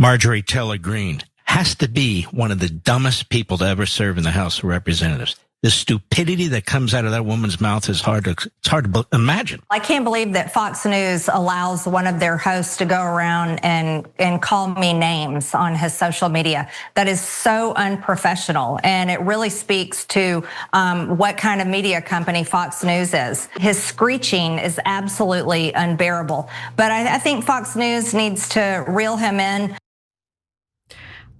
Marjorie Taylor Greene has to be one of the dumbest people to ever serve in the House of Representatives. The stupidity that comes out of that woman's mouth is hard to imagine. I can't believe that Fox News allows one of their hosts to go around and call me names on his social media. That is so unprofessional, and it really speaks to what kind of media company Fox News is. His screeching is absolutely unbearable, but I think Fox News needs to reel him in.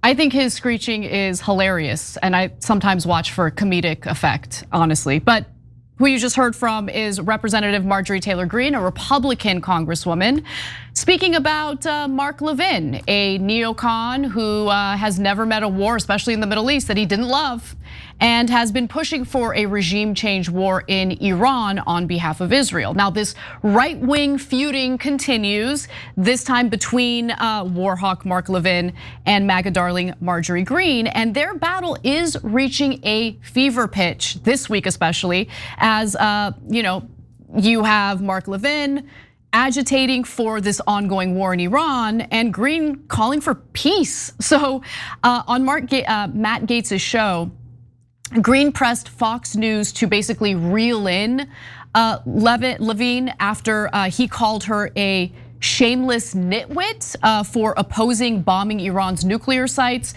I think his screeching is hilarious, and I sometimes watch for comedic effect, honestly. But who you just heard from is Representative Marjorie Taylor Greene, a Republican congresswoman, speaking about Mark Levin, a neocon who has never met a war, especially in the Middle East, that he didn't love, and has been pushing for a regime change war in Iran on behalf of Israel. Now, this right-wing feuding continues, this time between warhawk Mark Levin and MAGA darling Marjorie Greene, and their battle is reaching a fever pitch this week, especially as you have Mark Levin agitating for this ongoing war in Iran, and Greene calling for peace. So on Matt Gaetz's show, Greene pressed Fox News to basically reel in Levin after he called her a shameless nitwit for opposing bombing Iran's nuclear sites.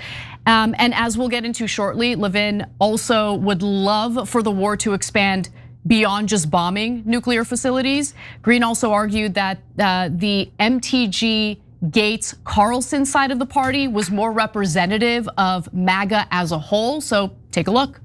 And as we'll get into shortly, Levin also would love for the war to expand beyond just bombing nuclear facilities. Greene also argued that the MTG Gates Carlson side of the party was more representative of MAGA as a whole. So take a look.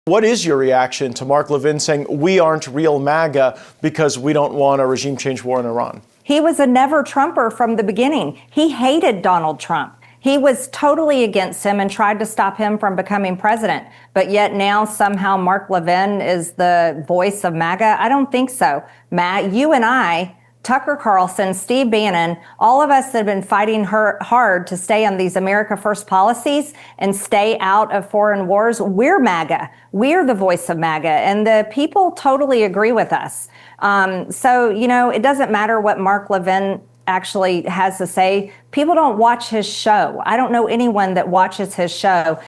What is your reaction to Mark Levin saying we aren't real MAGA because we don't want a regime change war in Iran? He was a never Trumper from the beginning. He hated Donald Trump. He was totally against him and tried to stop him from becoming president. But yet now somehow Mark Levin is the voice of MAGA. I don't think so. Matt, you and I, Tucker Carlson, Steve Bannon, all of us that have been fighting hard to stay on these America First policies and stay out of foreign wars, we're MAGA. We're the voice of MAGA, and the people totally agree with us. So, it doesn't matter what Mark Levin actually has to say. People don't watch his show. I don't know anyone that watches his show.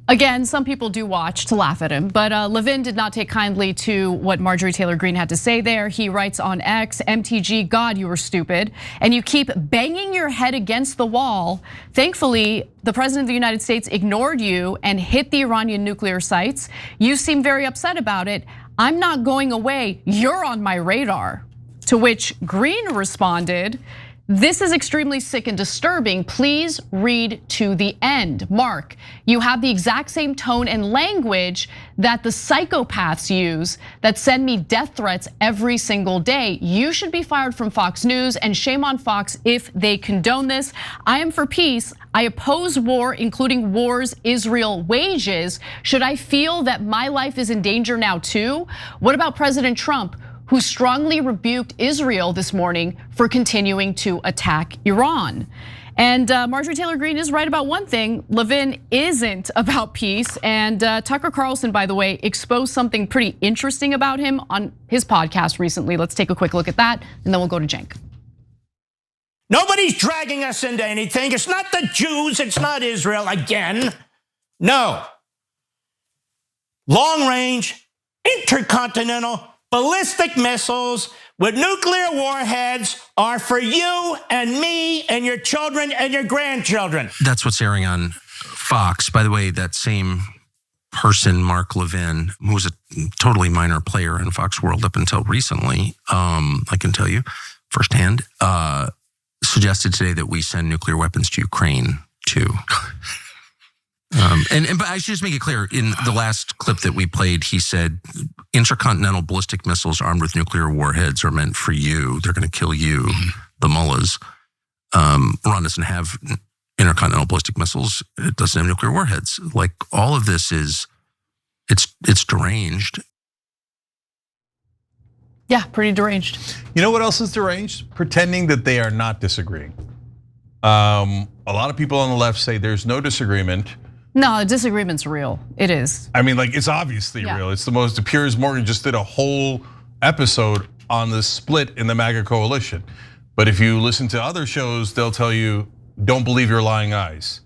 Again, some people do watch to laugh at him, but Levin did not take kindly to what Marjorie Taylor Greene had to say there. He writes on X, MTG, God, you were stupid, and you keep banging your head against the wall. Thankfully, the president of the United States ignored you and hit the Iranian nuclear sites. You seem very upset about it. I'm not going away, you're on my radar. To which Greene responded, this is extremely sick and disturbing. Please read to the end. Mark, you have the exact same tone and language that the psychopaths use that send me death threats every single day. You should be fired from Fox News, and shame on Fox if they condone this. I am for peace. I oppose war, including wars Israel wages. Should I feel that my life is in danger now too? What about President Trump, who strongly rebuked Israel this morning for continuing to attack Iran? And Marjorie Taylor Greene is right about one thing. Levin isn't about peace. And Tucker Carlson, by the way, exposed something pretty interesting about him on his podcast recently. Let's take a quick look at that, and then we'll go to Cenk. Nobody's dragging us into anything. It's not the Jews, it's not Israel again. No. Long range, intercontinental, ballistic missiles with nuclear warheads are for you and me and your children and your grandchildren. That's what's airing on Fox. By the way, that same person, Mark Levin, who was a totally minor player in Fox World up until recently, I can tell you firsthand, suggested today that we send nuclear weapons to Ukraine too. But I should just make it clear, in the last clip that we played, he said intercontinental ballistic missiles armed with nuclear warheads are meant for you. They're going to kill you, the mullahs. Iran doesn't have intercontinental ballistic missiles. It doesn't have nuclear warheads. Like, all of this it's deranged. Yeah, pretty deranged. You know what else is deranged? Pretending that they are not disagreeing. A lot of people on the left say there's no disagreement. No, the disagreement's real. It is. I mean, like, it's obviously real. It's the most. Piers Morgan just did a whole episode on the split in the MAGA coalition. But if you listen to other shows, they'll tell you, don't believe your lying eyes.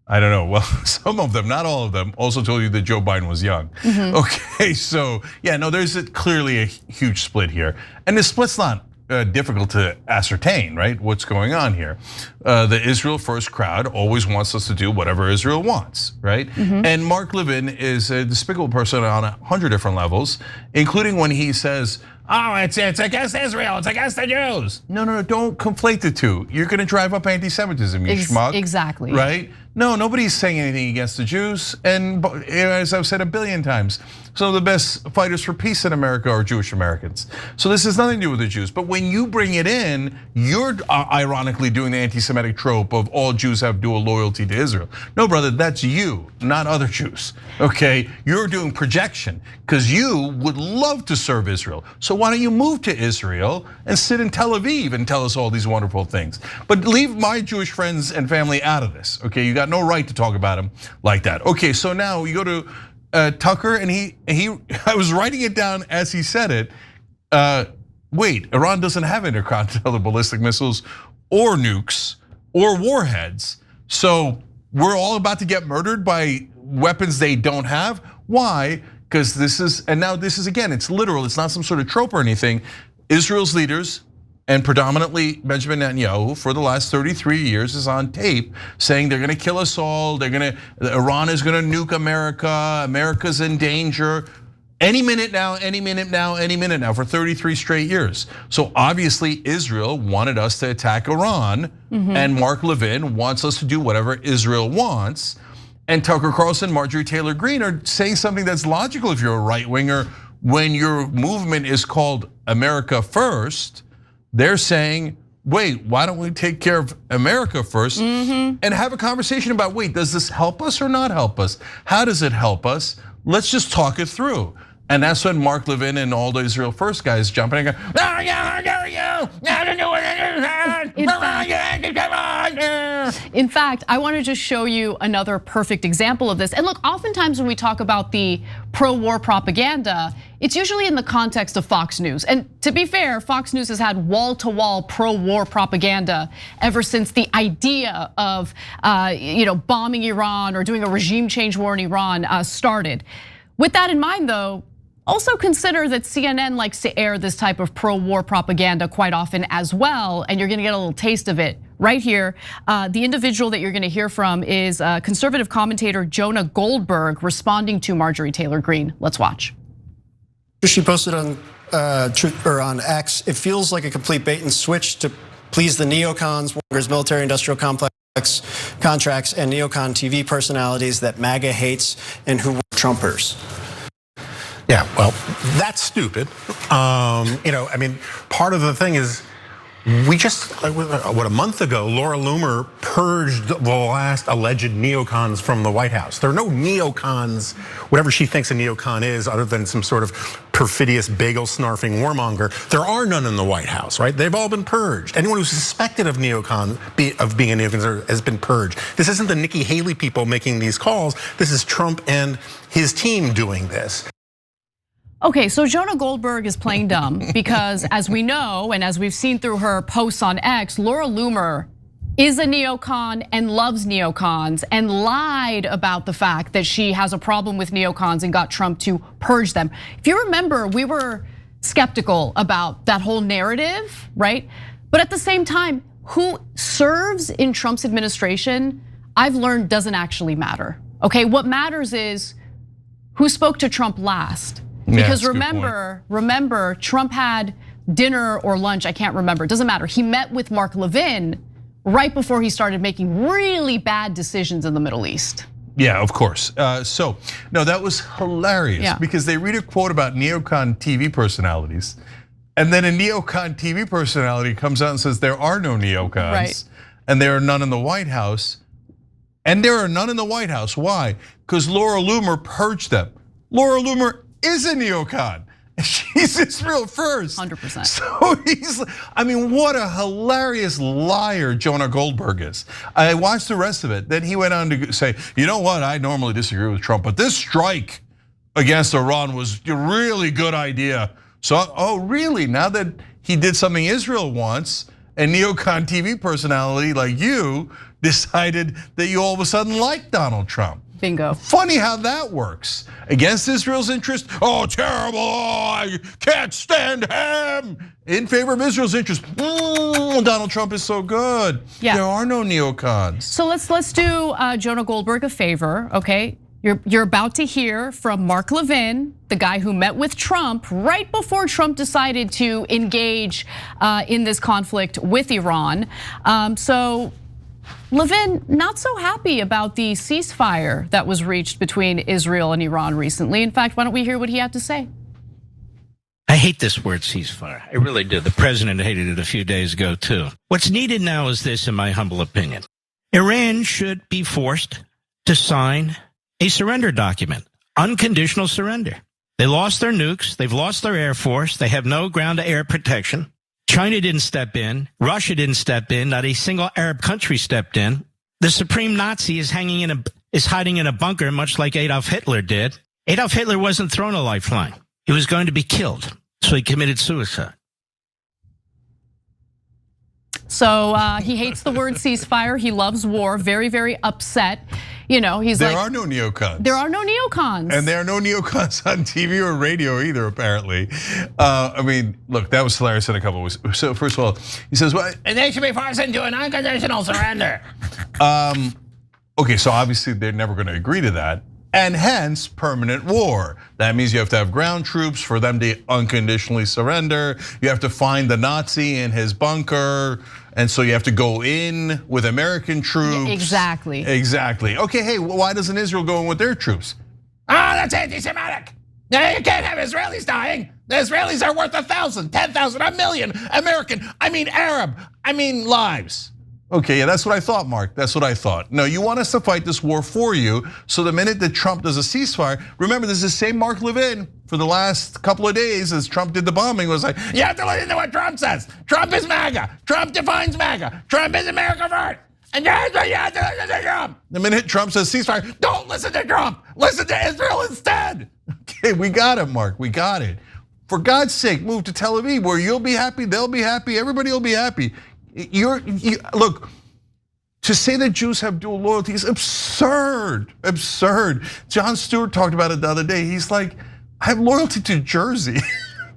I don't know. Well, some of them, not all of them, also told you that Joe Biden was young. Okay, so yeah, no, there's clearly a huge split here. And the split's not difficult to ascertain, right? What's going on here? The Israel first crowd always wants us to do whatever Israel wants, right? And Mark Levin is a despicable person on 100 different levels, including when he says, oh, it's against Israel, it's against the Jews. No, don't conflate the two. You're gonna drive up anti-Semitism, you schmuck. Exactly. Right? No, nobody's saying anything against the Jews. And as I've said a billion times, some of the best fighters for peace in America are Jewish Americans. So this has nothing to do with the Jews. But when you bring it in, you're ironically doing the anti-Semitic trope of all Jews have dual loyalty to Israel. No, brother, that's you, not other Jews, okay? You're doing projection because you would love to serve Israel. So why don't you move to Israel and sit in Tel Aviv and tell us all these wonderful things? But leave my Jewish friends and family out of this, okay? You got no right to talk about them like that. Okay, so now you go to Tucker and I was writing it down as he said it. Wait, Iran doesn't have intercontinental ballistic missiles or nukes or warheads. So we're all about to get murdered by weapons they don't have. Why? Because this is, and now this is again, it's literal, it's not some sort of trope or anything. Israel's leaders, and predominantly Benjamin Netanyahu, for the last 33 years is on tape saying they're gonna kill us all, Iran is gonna nuke America, America's in danger. Any minute now, any minute now, any minute now for 33 straight years. So obviously Israel wanted us to attack Iran, and Mark Levin wants us to do whatever Israel wants. And Tucker Carlson, Marjorie Taylor Greene are saying something that's logical if you're a right winger. When your movement is called America First, they're saying, wait, why don't we take care of America first and have a conversation about, wait, does this help us or not help us? How does it help us? Let's just talk it through. And that's when Mark Levin and all the Israel First guys jump in and go, in fact, I want to just show you another perfect example of this. And look, oftentimes when we talk about the pro-war propaganda, it's usually in the context of Fox News. And to be fair, Fox News has had wall-to-wall pro-war propaganda ever since the idea of bombing Iran or doing a regime change war in Iran started. With that in mind, though, also consider that CNN likes to air this type of pro-war propaganda quite often as well, and you're gonna get a little taste of it right here. The individual that you're gonna hear from is conservative commentator Jonah Goldberg responding to Marjorie Taylor Greene. Let's watch. She posted on on X, it feels like a complete bait and switch to please the neocons, Walker's military-industrial complex contracts, and neocon TV personalities that MAGA hates and who were Trumpers. Yeah, well, that's stupid. I mean, part of the thing is we just, what, a month ago, Laura Loomer purged the last alleged neocons from the White House. There are no neocons, whatever she thinks a neocon is, other than some sort of perfidious bagel-snarfing warmonger. There are none in the White House, right? They've all been purged. Anyone who's suspected of being a neocon has been purged. This isn't the Nikki Haley people making these calls. This is Trump and his team doing this. Okay, so Jonah Goldberg is playing dumb because as we know, and as we've seen through her posts on X, Laura Loomer is a neocon and loves neocons and lied about the fact that she has a problem with neocons and got Trump to purge them. If you remember, we were skeptical about that whole narrative, right? But at the same time, who serves in Trump's administration, I've learned doesn't actually matter. Okay, what matters is who spoke to Trump last. Because remember, Trump had dinner or lunch, I can't remember, it doesn't matter. He met with Mark Levin right before he started making really bad decisions in the Middle East. Yeah, of course. So, no, that was hilarious because they read a quote about neocon TV personalities. And then a neocon TV personality comes out and says there are no neocons. Right. And there are none in the White House. And there are none in the White House, why? Because Laura Loomer purged them. Laura Loomer is a neocon. She's Israel First. 100%. So I mean, what a hilarious liar Jonah Goldberg is. I watched the rest of it. Then he went on to say, you know what, I normally disagree with Trump, but this strike against Iran was a really good idea. So, oh really, now that he did something Israel wants, a neocon TV personality like you decided that you all of a sudden like Donald Trump. Bingo. Funny how that works. Against Israel's interest, oh, terrible, oh, I can't stand him. In favor of Israel's interest, Donald Trump is so good. Yeah. There are no neocons. So let's do Jonah Goldberg a favor, okay? You're about to hear from Mark Levin, the guy who met with Trump right before Trump decided to engage in this conflict with Iran. So Levin, not so happy about the ceasefire that was reached between Israel and Iran recently. In fact, why don't we hear what he had to say? I hate this word ceasefire. I really do. The president hated it a few days ago, too. What's needed now is this, in my humble opinion. Iran should be forced to sign a surrender document, unconditional surrender. They lost their nukes. They've lost their air force. They have no ground-to-air protection. China didn't step in. Russia didn't step in. Not a single Arab country stepped in. The supreme Nazi is hiding in a bunker, much like Adolf Hitler did. Adolf Hitler wasn't thrown a lifeline. He was going to be killed, so he committed suicide. So he hates the word ceasefire. He loves war. Very, very upset. You know, he's there like, are no neocons. There are no neocons. And there are no neocons on TV or radio either, apparently. I mean, look, that was hilarious in a couple of weeks. So first of all, he says, well, they should be forced into an unconditional surrender. Okay, so obviously they're never gonna agree to that. And hence, permanent war. That means you have to have ground troops for them to unconditionally surrender. You have to find the Nazi in his bunker. And so you have to go in with American troops. Yeah, exactly. Exactly. Okay, hey, why doesn't Israel go in with their troops? That's anti-Semitic. Now you can't have Israelis dying. The Israelis are worth 1,000, 10,000, 1,000,000 American, Arab, lives. Okay, yeah, that's what I thought, Mark. That's what I thought. No, you want us to fight this war for you. So the minute that Trump does a ceasefire, remember this is the same Mark Levin for the last couple of days as Trump did the bombing was like, you have to listen to what Trump says. Trump is MAGA. Trump defines MAGA. Trump is America first. And that's why you have to listen to Trump. The minute Trump says ceasefire, don't listen to Trump. Listen to Israel instead. Okay, we got it, Mark. We got it. For God's sake, move to Tel Aviv where you'll be happy, they'll be happy, everybody will be happy. Look, to say that Jews have dual loyalty is absurd, absurd. Jon Stewart talked about it the other day. He's like, I have loyalty to Jersey.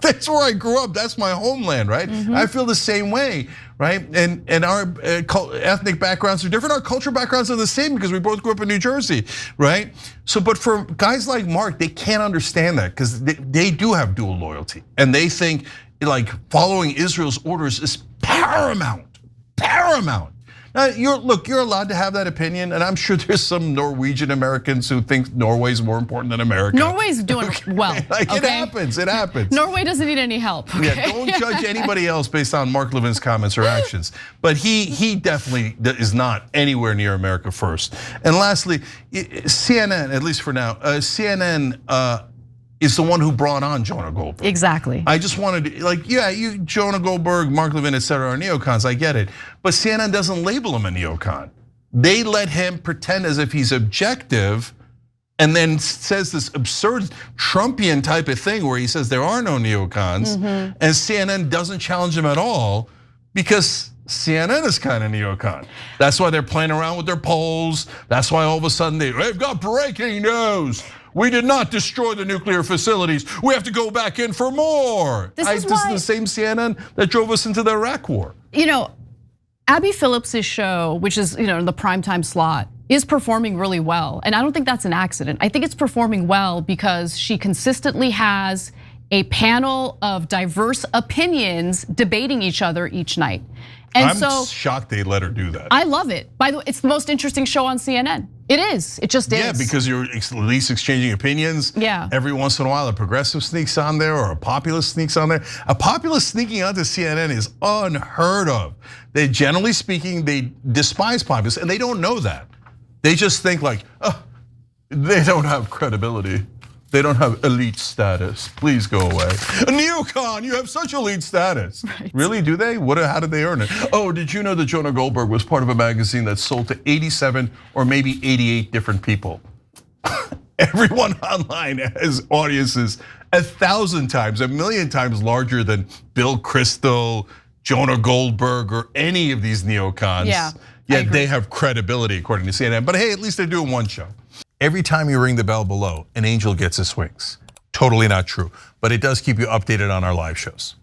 That's where I grew up. That's my homeland, right? I feel the same way, right? And our ethnic backgrounds are different. Our cultural backgrounds are the same because we both grew up in New Jersey, right? So, but for guys like Mark, they can't understand that because they do have dual loyalty. And they think like following Israel's orders is paramount. Now, you're allowed to have that opinion, and I'm sure there's some Norwegian Americans who think Norway's more important than America. Norway's doing well. Like it happens. Norway doesn't need any help. Okay? Yeah, don't judge anybody else based on Mark Levin's comments or actions. But he definitely is not anywhere near America first. And lastly, CNN, at least for now, CNN is the one who brought on Jonah Goldberg. Exactly. I just wanted to, Jonah Goldberg, Mark Levin, et cetera, are neocons, I get it. But CNN doesn't label him a neocon. They let him pretend as if he's objective and then says this absurd Trumpian type of thing where he says there are no neocons. And CNN doesn't challenge him at all because CNN is kind of neocon. That's why they're playing around with their polls. That's why all of a sudden they've got breaking news. We did not destroy the nuclear facilities. We have to go back in for more. This is the same CNN that drove us into the Iraq war. You know, Abby Phillips's show, which is in the primetime slot, is performing really well. And I don't think that's an accident. I think it's performing well because she consistently has a panel of diverse opinions debating each other each night. And I'm shocked they let her do that. I love it. By the way, it's the most interesting show on CNN. It is. It just is. Yeah, because you're at least exchanging opinions. Yeah. Every once in a while, a progressive sneaks on there or a populist sneaks on there. A populist sneaking onto CNN is unheard of. They, generally speaking, they despise populists, and they don't know that. They just think like, oh, they don't have credibility. They don't have elite status. Please go away. A neocon, you have such elite status. Right. Really, do they? How did they earn it? Oh, did you know that Jonah Goldberg was part of a magazine that sold to 87 or maybe 88 different people? Everyone online has audiences 1,000 times, 1,000,000 times larger than Bill Kristol, Jonah Goldberg or any of these neocons. Yet they have credibility according to CNN. But hey, at least they're doing one show. Every time you ring the bell below, an angel gets his wings. Totally not true, but it does keep you updated on our live shows.